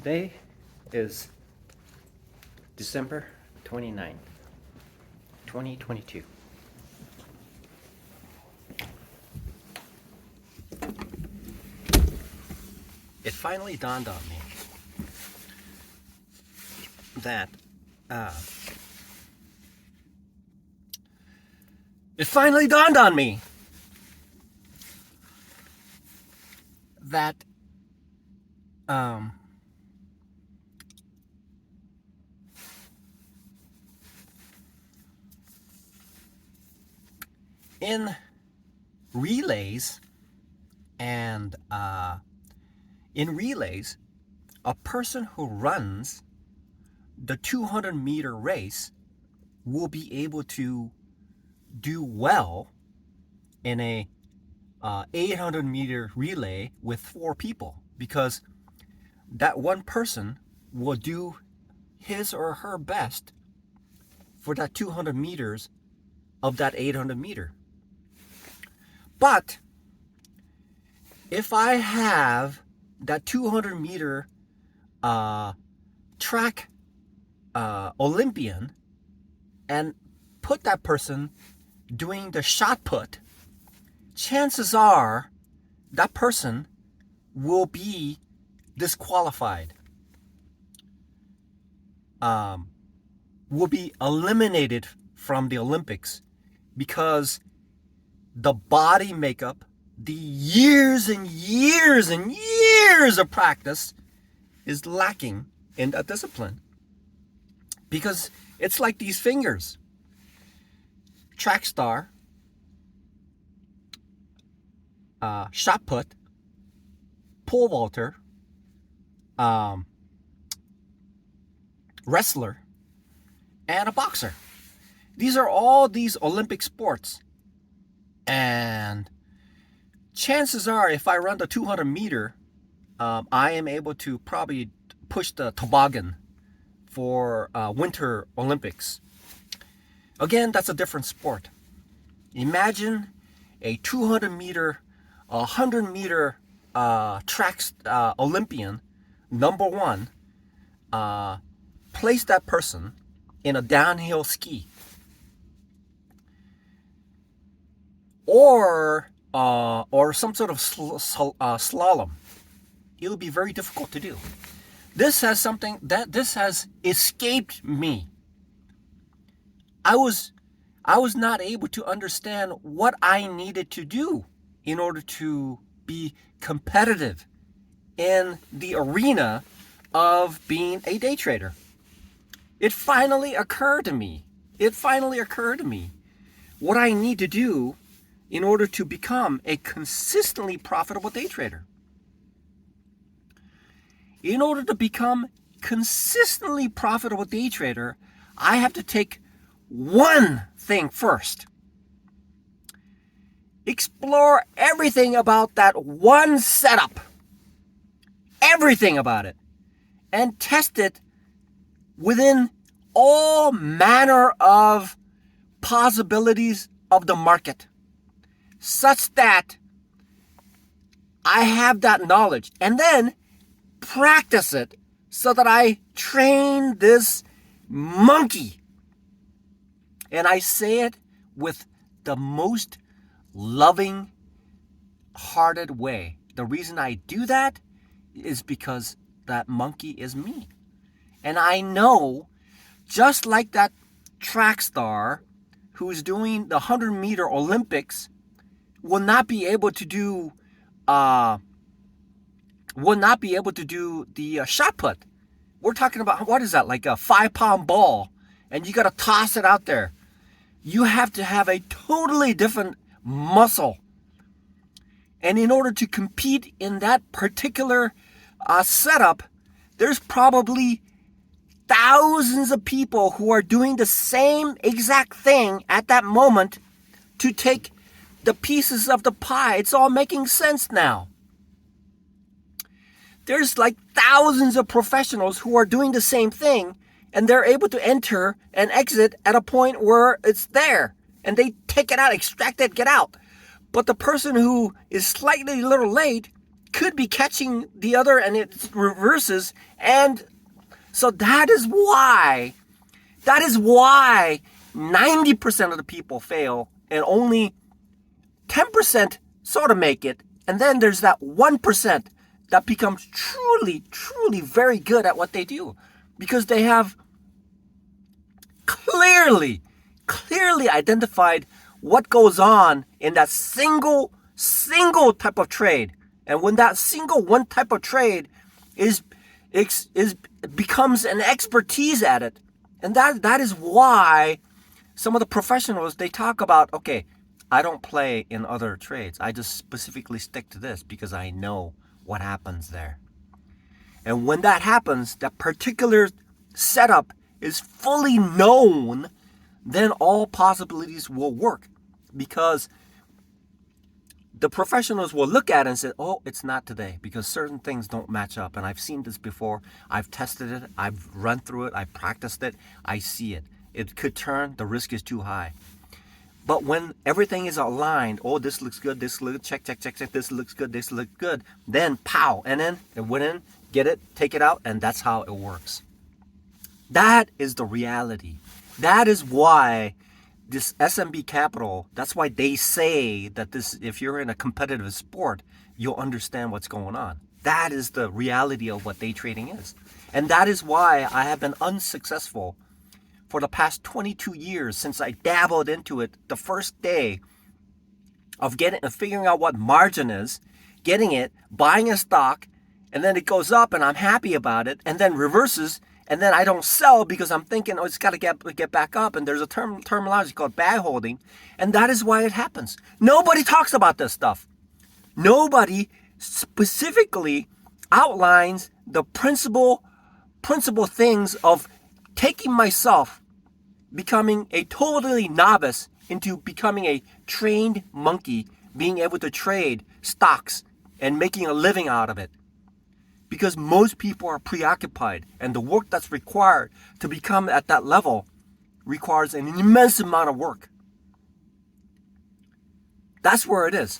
Today is December 29th, 2022. It finally dawned on me that it finally dawned on me that in relays and a person who runs the 200-meter race will be able to do well in a 800-meter relay with 4 people, because that one person will do his or her best for that 200 meters of that 800 meter. But if I have that 200 meter track Olympian and put that person doing the shot put, chances are that person will be disqualified, will be eliminated from the Olympics, because the body makeup, the years and years and years of practice is lacking in that discipline. Because it's like these fingers. Track star, shot put, pole vaulter, wrestler, and a boxer. These are all these Olympic sports. And chances are, if I run the 200 meter, I am able to probably push the toboggan for Winter Olympics. Again, that's a different sport. Imagine a 200 meter, 100 meter track Olympian, number one, place that person in a downhill ski. Or some sort of slalom. It will be very difficult to do. This has escaped me. I was not able to understand what I needed to do in order to be competitive in the arena of being a day trader. It finally occurred to me what I need to do in order to become a consistently profitable day trader. In order to become consistently profitable day trader, I have to take one thing first. Explore everything about that one setup. Everything about it. And test it within all manner of possibilities of the market, such that I have that knowledge, and then practice it so that I train this monkey. And I say it with the most loving hearted way. The reason I do that is because that monkey is me. And I know, just like that track star who's doing the 100 meter Olympics will not be able to do the shot put. We're talking about, what is that, like a 5-pound ball, and you got to toss it out there. You have to have a totally different muscle. And in order to compete in that particular setup, there's probably thousands of people who are doing the same exact thing at that moment to take the pieces of the pie. It's all making sense now. There's like thousands of professionals who are doing the same thing, and they're able to enter and exit at a point where it's there, and they take it out, extract it, get out. But the person who is slightly a little late could be catching the other and it reverses. And so that is why 90% of the people fail and only 10% sort of make it. And then there's that 1% that becomes truly, truly very good at what they do, because they have clearly identified what goes on in that single type of trade. And when that single one type of trade becomes an expertise at it. And that is why some of the professionals, they talk about, okay, I don't play in other trades. I just specifically stick to this because I know what happens there. And when that happens, that particular setup is fully known, then all possibilities will work, because the professionals will look at it and say, oh, it's not today because certain things don't match up. And I've seen this before. I've tested it. I've run through it. I've practiced it. I see it. It could turn. The risk is too high. But when everything is aligned, oh, this looks good. This looks check. This looks good. This looks good. Then pow. And then it went in, get it, take it out. And that's how it works. That is the reality. That is why this SMB Capital, that's why they say that this, if you're in a competitive sport, you'll understand what's going on. That is the reality of what day trading is. And that is why I have been unsuccessful for the past 22 years since I dabbled into it the first day of figuring out what margin is, getting it, buying a stock, and then it goes up and I'm happy about it, and then reverses. And then I don't sell because I'm thinking, oh, it's got to get back up. And there's a terminology called bag holding. And that is why it happens. Nobody talks about this stuff. Nobody specifically outlines the principal things of taking myself, becoming a totally novice, into becoming a trained monkey, being able to trade stocks and making a living out of it. Because most people are preoccupied, and the work that's required to become at that level requires an immense amount of work. That's where it is.